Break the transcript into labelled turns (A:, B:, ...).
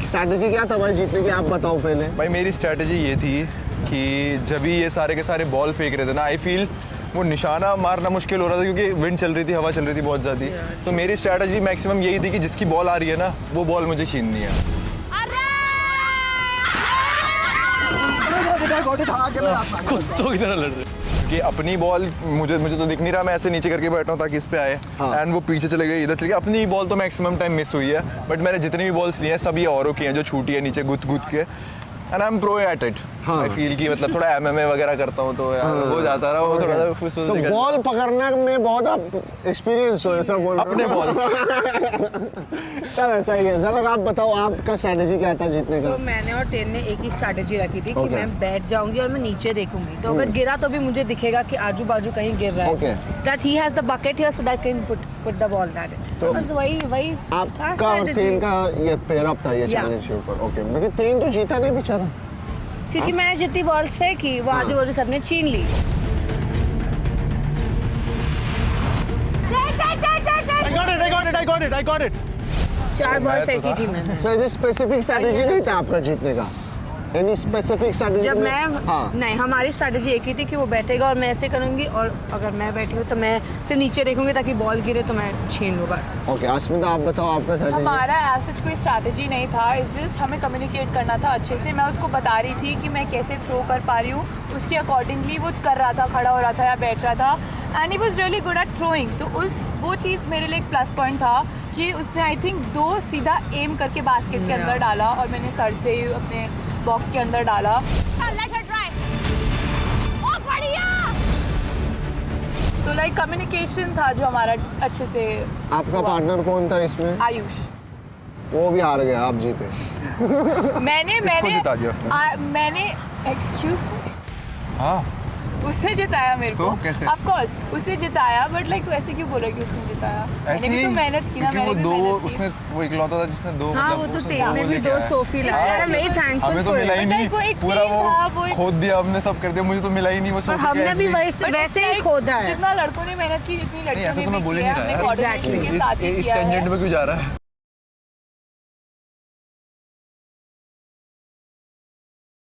A: Strategy क्या था भाई जीतने की, आप बताओ पहले।
B: भाई मेरी स्ट्रैटेजी ये थी कि जब भी ये सारे के सारे बॉल फेंक रहे थे ना, आई फील वो निशाना मारना मुश्किल हो रहा था क्योंकि विंड चल रही थी, हवा चल रही थी बहुत ज़्यादा। तो मेरी स्ट्रैटेजी मैक्सिमम यही थी कि जिसकी बॉल आ रही है ना वो बॉल मुझे छीननी है।
C: कुत्तों की तरह लड़ रहे
B: कि अपनी बॉल मुझे तो दिख नहीं रहा, मैं ऐसे नीचे करके बैठा हूँ ताकि इस पे आए। एंड वो पीछे चले गए, इधर चले गए। अपनी बॉल तो मैक्सिमम टाइम मिस हुई है, बट मैंने जितनी भी बॉल्स ली हैं सब ये औरों की हैं जो छूटी है नीचे गुद के। And I am pro at it. I feel कि मतलब थोड़ा MMA वगैरह करता हूँ तो यार हो जाता है वो थोड़ा सा।
A: तो बॉल पकड़ने में बहुत आप एक्सपीरियंस हो, ऐसा बोल
B: अपने बॉल्स।
A: चल ऐसा ही है। जरा आप बताओ आपका स्ट्रैटेजी क्या था जीतने का?
D: तो मैंने और टेन ने एक ही स्ट्रैटेजी रखी थी कि मैं बैठ जाऊंगी और मैं नीचे देखूंगी, तो अगर गिरा तो भी मुझे दिखेगा कि आजू बाजू कहीं गिर रहा है। That he has the bucket here so that can put the ball that. तो बस वही
A: आपका और टेन का ये पेयर अप था ये चैलेंज के ऊपर। ओके, लेकिन टेन तो जीता नहीं बेचारा,
D: क्योंकि मैंने जितनी बॉल्स फेंकी वो आजू बाजू सबने छीन ली।
C: I got it.
D: 4 बॉल फेंकी थी मैंने।
A: तो ये स्पेसिफिक स्ट्रैटेजी नहीं था आपका जीतने का? Any specific strategy?
D: जब मैं नहीं, हमारी स्ट्रैटेजी एक ही थी कि वो बैठेगा और मैं ऐसे करूंगी, और अगर मैं बैठी हूँ तो मैं से नीचे देखूंगी ताकि बॉल गिरे तो मैं छीन लूँ बस।
A: ओके, अस्मिता आप बताओ आपका स्ट्रैटेजी।
E: हमारा ऐसा कोई स्ट्रैटेजी नहीं था, इट्स जस्ट हमें कम्युनिकेट करना था अच्छे से। मैं उसको बता रही थी कि मैं कैसे थ्रो कर पा रही हूँ, उसके अकॉर्डिंगली वो कर रहा था, खड़ा हो रहा था या बैठ रहा था। And he was really good at throwing. तो वो चीज़ मेरे लिए एक प्लस पॉइंट था कि उसने आई थिंक 2 सीधा एम करके बास्केट के अंदर डाला और मैंने सर से अपने बॉक्स के अंदर डाला। सो लाइक कम्युनिकेशन था जो हमारा अच्छे से।
A: आपका पार्टनर कौन था इसमें?
E: आयुष।
A: वो भी हार गया, आप जीते।
B: इसको जिता दिया उसने।
E: मैंने एक्सक्यूज मी,
B: हाँ
E: उसने जिताया मेरे को।
B: तो कैसे?
E: ऑफ कोर्स उसने जिताया, बट लाइक तू ऐसे क्यों बोल रहा है कि उसने जिताया? मैंने भी तो मेहनत की ना, मैंने भी मेहनत की।
B: उसने वो इकलौता था जिसने 2
D: हाँ, वो तो टेन ने भी 2 सोफी लाया। I am very thankful.
B: हमें तो मिला ही नहीं,
E: वो एक
B: पूरा
E: टीम था, वो
B: वो
E: एक-
B: खोद दिया हमने, सब कर दिया, मुझे तो मिला ही नहीं वो सोफी।
D: हमने भी
E: But
D: वैसे ही
E: like,
D: खोदा है।
E: जितना लड़कों ने मेहनत की जितनी
B: नहीं,
E: लड़कियों
B: ऐसा
E: ने
B: तो मैं
E: भी
B: बोल ही
E: किया,
B: नहीं रहा
E: हमने
B: यार।
E: coordination के साथ ही
B: इस
E: किया है।
B: टेंजेंट में क्यों जा रहा है?